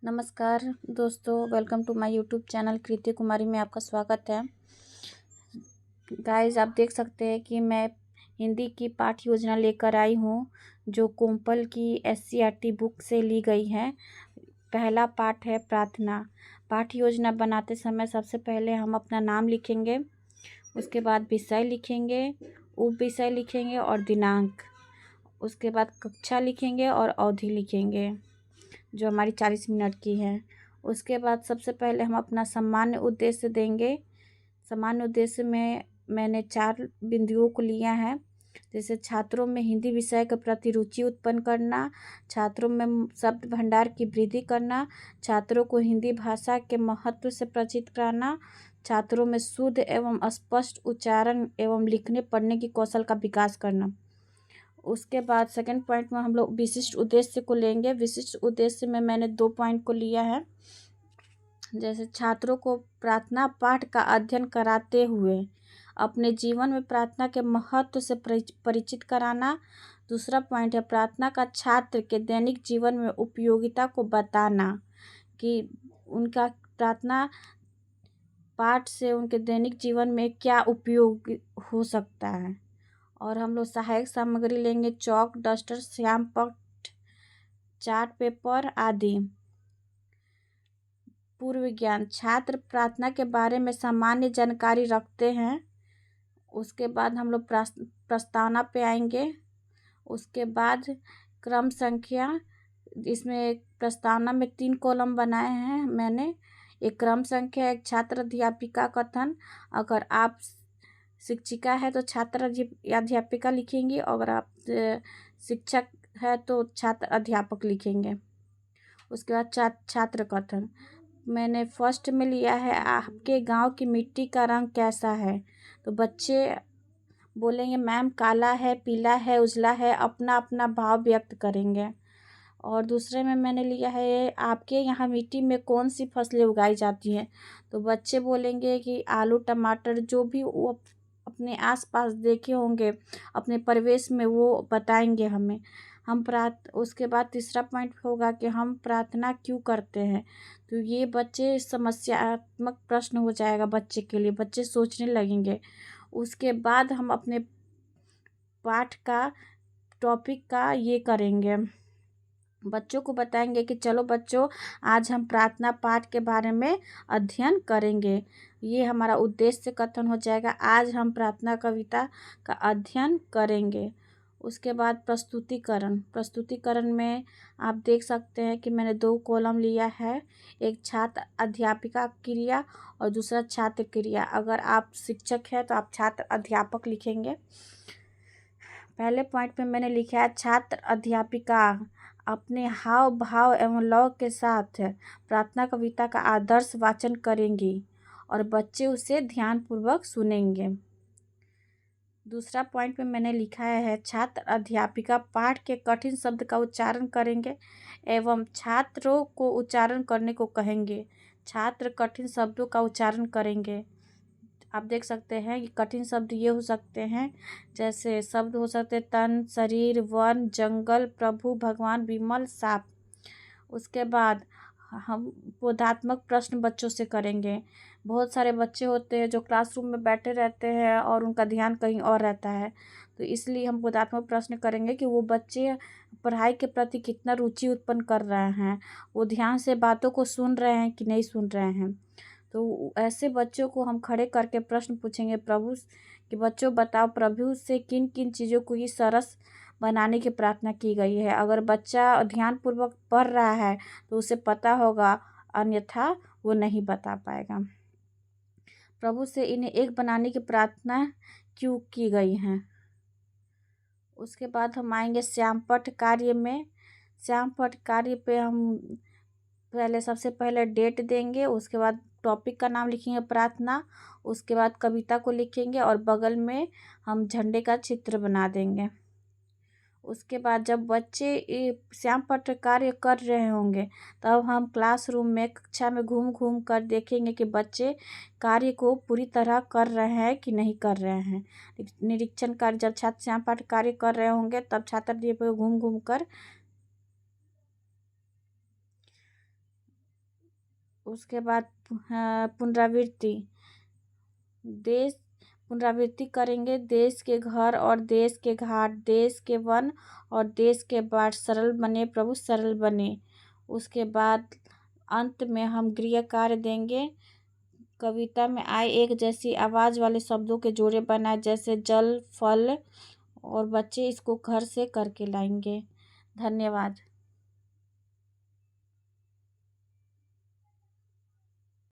नमस्कार दोस्तों, welcome to my YouTube channel Kriti Kumari में आपका स्वागत है। गाइस, आप देख सकते हैं कि मैं हिंदी की पाठ्य योजना लेकर आई हूँ जो कोम्पल की एससीईआरटी बुक से ली गई है। पहला पाठ है प्रार्थना। पाठ्य योजना बनाते समय सबसे पहले हम अपना नाम लिखेंगे, उसके बाद विषय लिखेंगे, उप विषय लिखेंगे और दिनांक। उसके बाद कक्षा लिखेंगे और अवधि लिखेंगे जो हमारी 40 मिनट की है। उसके बाद सबसे पहले हम अपना सामान्य उद्देश्य देंगे। सामान्य उद्देश्य में मैंने 4 बिंदुओं को लिया है, जैसे छात्रों में हिंदी विषय के प्रति रुचि उत्पन्न करना, छात्रों में शब्द भंडार की वृद्धि करना, छात्रों को हिंदी भाषा के महत्व से परिचित कराना, छात्रों में शुद्ध एवं स्पष्ट उच्चारण एवं लिखने पढ़ने की कौशल का विकास करना। उसके बाद सेकंड पॉइंट में हम लोग विशिष्ट उद्देश्य को लेंगे। विशिष्ट उद्देश्य में मैंने 2 पॉइंट को लिया है, जैसे छात्रों को प्रार्थना पाठ का अध्ययन कराते हुए अपने जीवन में प्रार्थना के महत्व से परिचित कराना। दूसरा पॉइंट है प्रार्थना का छात्र के दैनिक जीवन में उपयोगिता को बताना कि उनका प्रार्थना पाठ से उनके दैनिक जीवन में क्या उपयोग हो सकता है। और हम लोग सहायक सामग्री लेंगे, चौक, डस्टर, श्याम पट्ट, चार्ट पेपर आदि। पूर्व ज्ञान, छात्र प्रार्थना के बारे में सामान्य जानकारी रखते हैं। उसके बाद हम लोग प्रस्तावना पे आएंगे। उसके बाद क्रम संख्या, इसमें प्रस्तावना में 3 कॉलम बनाए हैं मैंने। एक क्रम संख्या, एक छात्र अध्यापिका कथन। अगर आप शिक्षिका है तो छात्र अध्यापिका लिखेंगी, और अगर आप शिक्षक है तो छात्र अध्यापक लिखेंगे। उसके बाद छात्र कथन मैंने फर्स्ट में लिया है, आपके गांव की मिट्टी का रंग कैसा है। तो बच्चे बोलेंगे मैम काला है, पीला है, उजला है, अपना अपना भाव व्यक्त करेंगे। और दूसरे में मैंने लिया है, आपके यहाँ मिट्टी में कौन सी फसलें उगाई जाती हैं। तो बच्चे बोलेंगे कि आलू, टमाटर, जो भी वो अपने आसपास देखे होंगे अपने परिवेश में वो बताएंगे हमें। उसके बाद तीसरा पॉइंट होगा कि हम प्रार्थना क्यों करते हैं। तो ये बच्चे समस्यात्मक प्रश्न हो जाएगा बच्चे के लिए, बच्चे सोचने लगेंगे। उसके बाद हम अपने पाठ का टॉपिक का ये करेंगे, बच्चों को बताएंगे कि चलो बच्चों आज हम प्रार्थना पाठ के बारे में अध्ययन करेंगे। ये हमारा उद्देश्य कथन हो जाएगा, आज हम प्रार्थना कविता का अध्ययन करेंगे। उसके बाद प्रस्तुतिकरण में आप देख सकते हैं कि मैंने 2 कॉलम लिया है, एक छात्र अध्यापिका क्रिया और दूसरा छात्र क्रिया। अगर आप शिक्षक हैं तो आप छात्र अध्यापक लिखेंगे। पहले पॉइंट में मैंने लिखा है, छात्र अध्यापिका अपने हाव भाव एवं लय के साथ प्रार्थना कविता का आदर्श वाचन करेंगी और बच्चे उसे ध्यानपूर्वक सुनेंगे। दूसरा पॉइंट में मैंने लिखा है, छात्र अध्यापिका पाठ के कठिन शब्द का उच्चारण करेंगे एवं छात्रों को उच्चारण करने को कहेंगे। छात्र कठिन शब्दों का उच्चारण करेंगे। आप देख सकते हैं कि कठिन शब्द ये हो सकते हैं, जैसे शब्द हो सकते हैं तन, शरीर, वन, जंगल, प्रभु, भगवान, विमल, साप। उसके बाद हम बोधात्मक प्रश्न बच्चों से करेंगे। बहुत सारे बच्चे होते हैं जो क्लासरूम में बैठे रहते हैं और उनका ध्यान कहीं और रहता है, तो इसलिए हम बोधात्मक प्रश्न करेंगे कि वो बच्चे पढ़ाई के प्रति कितना रुचि उत्पन्न कर रहे हैं, वो ध्यान से बातों को सुन रहे हैं कि नहीं सुन रहे हैं। तो ऐसे बच्चों को हम खड़े करके प्रश्न पूछेंगे प्रभु कि बच्चों बताओ प्रभु से किन किन चीज़ों को ये सरस बनाने की प्रार्थना की गई है। अगर बच्चा ध्यानपूर्वक पढ़ रहा है तो उसे पता होगा, अन्यथा वो नहीं बता पाएगा। प्रभु से इन्हें एक बनाने की प्रार्थना क्यों की गई है। उसके बाद हम आएंगे श्यामपट्ट कार्य में। श्यामपट्ट कार्य पे हम सबसे पहले डेट देंगे, उसके बाद टॉपिक का नाम लिखेंगे प्रार्थना, उसके बाद कविता को लिखेंगे और बगल में हम झंडे का चित्र बना देंगे। उसके बाद जब बच्चे श्यामपट्ट कार्य कर रहे होंगे तब हम क्लासरूम में कक्षा में घूम घूम कर देखेंगे कि बच्चे कार्य को पूरी तरह कर रहे हैं कि नहीं कर रहे हैं। निरीक्षण कार्य, जब छात्र श्यामपट्ट कार्य कर रहे होंगे तब छात्र घूम घूम कर उसके बाद पुनरावृत्ति पुनरावृत्ति करेंगे। देश के घर और देश के घाट, देश के वन और देश के बाट, सरल बने प्रभु सरल बने। उसके बाद अंत में हम गृह कार्य देंगे। कविता में आए एक जैसी आवाज़ वाले शब्दों के जोड़े बनाए, जैसे जल, फल, और बच्चे इसको घर से करके लाएंगे। धन्यवाद।